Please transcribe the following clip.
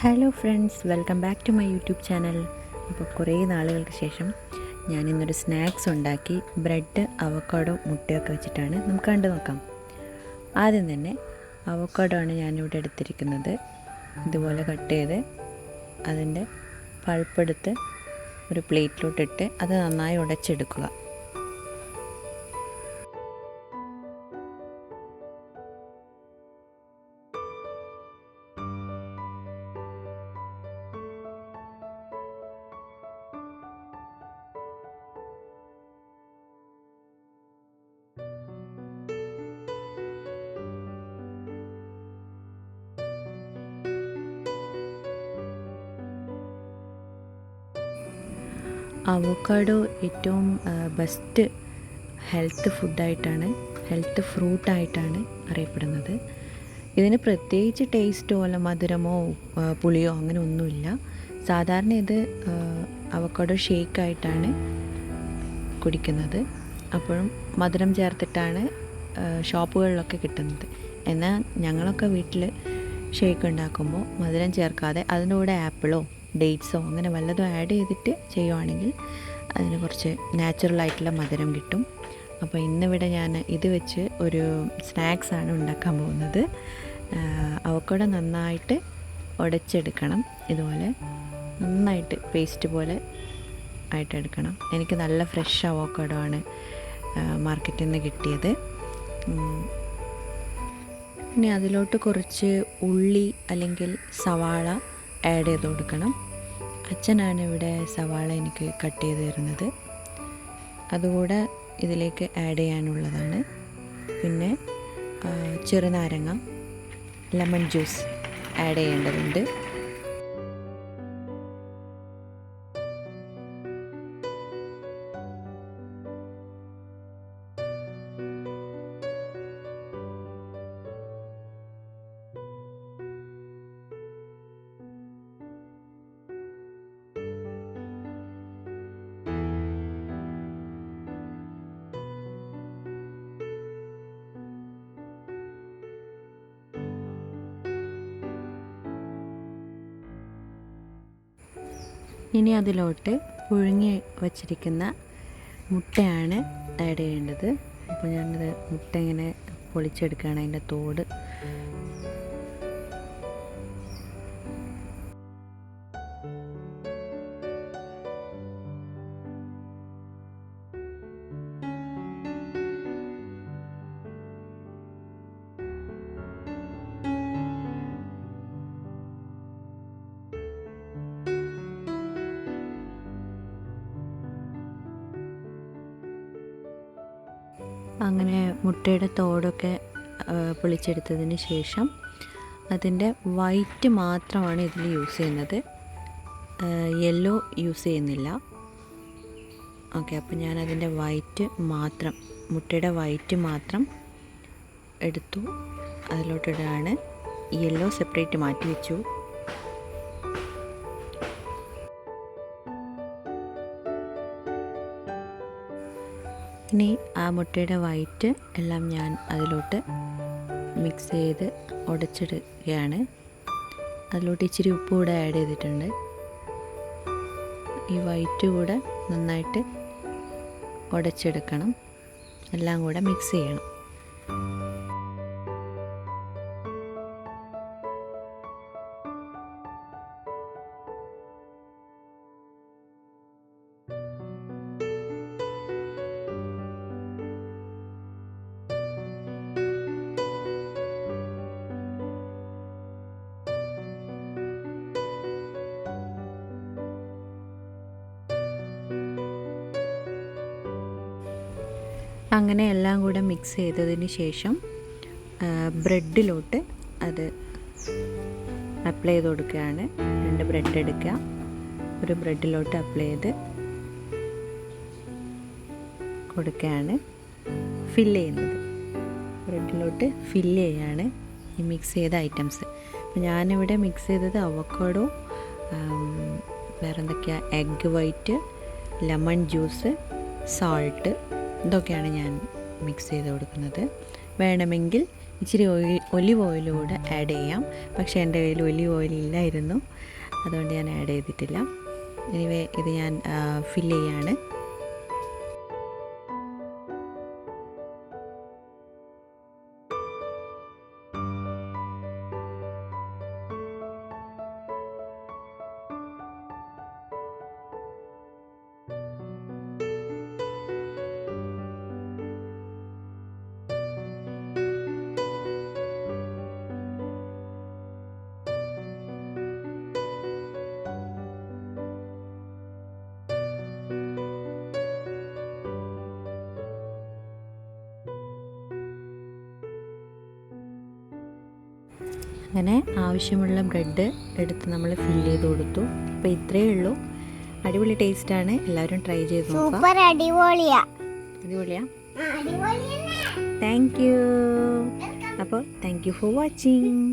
Hello friends, welcome back to my YouTube channel. അപ്പോൾ കുറേ നാളുകൾക്ക് ശേഷം ഞാൻ ഇന്നൊരു സ്നാക്സ് ഉണ്ടാക്കി. ബ്രെഡ്, അവക്കാഡോ, മുട്ടയൊക്കെ വെച്ചിട്ടാണ്. നമുക്ക് കണ്ടു നോക്കാം. ആദ്യം തന്നെ അവക്കാഡോ ആണ് ഞാനിവിടെ എടുത്തിരിക്കുന്നത്. ഇതുപോലെ കട്ട് ചെയ്ത് അതിൻ്റെ പൾപ്പെടുത്ത് ഒരു പ്ലേറ്റിലോട്ടിട്ട് അത് നന്നായി ഉടച്ചെടുക്കുക. അവോക്കാഡോ ഏറ്റവും ബെസ്റ്റ് ഹെൽത്ത് ഫ്രൂട്ടായിട്ടാണ് അറിയപ്പെടുന്നത്. ഇതിന് പ്രത്യേകിച്ച് ടേസ്റ്റോ അല്ല മധുരമോ പുളിയോ അങ്ങനെ ഒന്നുമില്ല. സാധാരണ ഇത് അവോക്കാഡോ ഷേക്കായിട്ടാണ് കുടിക്കുന്നത്. അപ്പോഴും മധുരം ചേർത്തിട്ടാണ് ഷോപ്പുകളിലൊക്കെ കിട്ടുന്നത്. എന്നാൽ ഞങ്ങളൊക്കെ വീട്ടിൽ ഷേക്ക് ഉണ്ടാക്കുമ്പോൾ മധുരം ചേർക്കാതെ അതിൻ്റെ കൂടെ ആപ്പിളോ ഡേറ്റ്സോ അങ്ങനെ വല്ലതും ആഡ് ചെയ്തിട്ട് ചെയ്യുവാണെങ്കിൽ അതിന് കുറച്ച് നാച്ചുറലായിട്ടുള്ള മധുരം കിട്ടും. അപ്പോൾ ഇന്നിവിടെ ഞാൻ ഇത് വെച്ച് ഒരു സ്നാക്സാണ് ഉണ്ടാക്കാൻ പോകുന്നത്. അവക്കാഡോ നന്നായിട്ട് ഉടച്ചെടുക്കണം. ഇതുപോലെ നന്നായിട്ട് പേസ്റ്റ് പോലെ ആയിട്ടെടുക്കണം. എനിക്ക് നല്ല ഫ്രഷ് അവക്കാഡോ ആണ് മാർക്കറ്റിൽ നിന്ന് കിട്ടിയത്. ഇനി അതിലോട്ട് കുറച്ച് ഉള്ളി അല്ലെങ്കിൽ സവാള ആഡ് ചെയ്ത് കൊടുക്കണം. അച്ഛനാണ് ഇവിടെ സവാള എനിക്ക് കട്ട് ചെയ്ത് തരുന്നത്. അതുകൂടെ ഇതിലേക്ക് ആഡ് ചെയ്യാനുള്ളതാണ്. പിന്നെ ചെറുനാരങ്ങ, ലെമൺ ജ്യൂസ് ആഡ് ചെയ്യേണ്ടതുണ്ട്. ഇനി അതിലോട്ട് പുഴുങ്ങി വച്ചിരിക്കുന്ന മുട്ടയാണ് ആഡ് ചെയ്യേണ്ടത്. അപ്പോൾ ഞാനത് മുട്ട ഇങ്ങനെ പൊളിച്ചെടുക്കുകയാണ്. അതിൻ്റെ തോട് അങ്ങനെ മുട്ടയുടെ തോടൊക്കെ പൊളിച്ചെടുത്തതിന് ശേഷം അതിൻ്റെ വൈറ്റ് മാത്രമാണ് ഇതിൽ യൂസ് ചെയ്യുന്നത്. യെല്ലോ യൂസ് ചെയ്യുന്നില്ല. ഓക്കെ, അപ്പോൾ ഞാൻ അതിൻ്റെ മുട്ടയുടെ വൈറ്റ് മാത്രം എടുത്തു അതിലോട്ടിടാണ്. യെല്ലോ സെപ്പറേറ്റ് മാറ്റി വെച്ചു. ഇനി ആ മുട്ടയുടെ വൈറ്റ് എല്ലാം ഞാൻ അതിലോട്ട് മിക്സ് ചെയ്ത് ഉടച്ചെടുക്കുകയാണ്. അതിലോട്ട് ഇച്ചിരി ഉപ്പ് കൂടെ ആഡ് ചെയ്തിട്ടുണ്ട്. ഈ വൈറ്റ് കൂടെ നന്നായിട്ട് ഉടച്ചെടുക്കണം. എല്ലാം കൂടെ മിക്സ് ചെയ്യണം. അങ്ങനെ എല്ലാം കൂടെ മിക്സ് ചെയ്തതിന് ശേഷം ബ്രെഡിലോട്ട് അത് അപ്ലൈ ചെയ്ത് കൊടുക്കുകയാണ്. 2 ബ്രെഡ് എടുക്കുക, ഒരു ബ്രെഡിലോട്ട് അപ്ലൈ ചെയ്ത് കൊടുക്കുകയാണ്. ഫില്ല് ചെയ്യുന്നത് ബ്രെഡിലോട്ട് ഫില്ല് ചെയ്യുകയാണ് ഈ മിക്സ് ചെയ്ത ഐറ്റംസ്. അപ്പോൾ ഞാനിവിടെ മിക്സ് ചെയ്തത് അവക്കാഡോ, വേറെന്തൊക്കെയാണ്, egg white, lemon juice, salt, ഇതൊക്കെയാണ് ഞാൻ മിക്സ് ചെയ്ത് കൊടുക്കുന്നത്. വേണമെങ്കിൽ ഇച്ചിരി ഒലിവ് ഓയിൽ കൂടെ ആഡ് ചെയ്യാം. പക്ഷേ എൻ്റെ കയ്യിൽ ഒലിവ് ഓയിൽ ഇല്ലായിരുന്നു, അതുകൊണ്ട് ഞാൻ ആഡ് ചെയ്തിട്ടില്ല. എനിവേ ഇത് ഞാൻ ഫില്ല് ചെയ്യാണ്. അങ്ങനെ ആവശ്യമുള്ള ബ്രെഡ് എടുത്ത് നമ്മൾ ഫില്ല് ചെയ്ത് കൊടുത്തു. അപ്പോൾ ഇത്രയേ ഉള്ളൂ. അടിപൊളി ടേസ്റ്റാണ്, എല്ലാവരും ട്രൈ ചെയ്ത് നോക്കാം. അടിപൊളിയാ. Thank you. അപ്പോൾ താങ്ക് യു ഫോർ വാച്ചിങ്.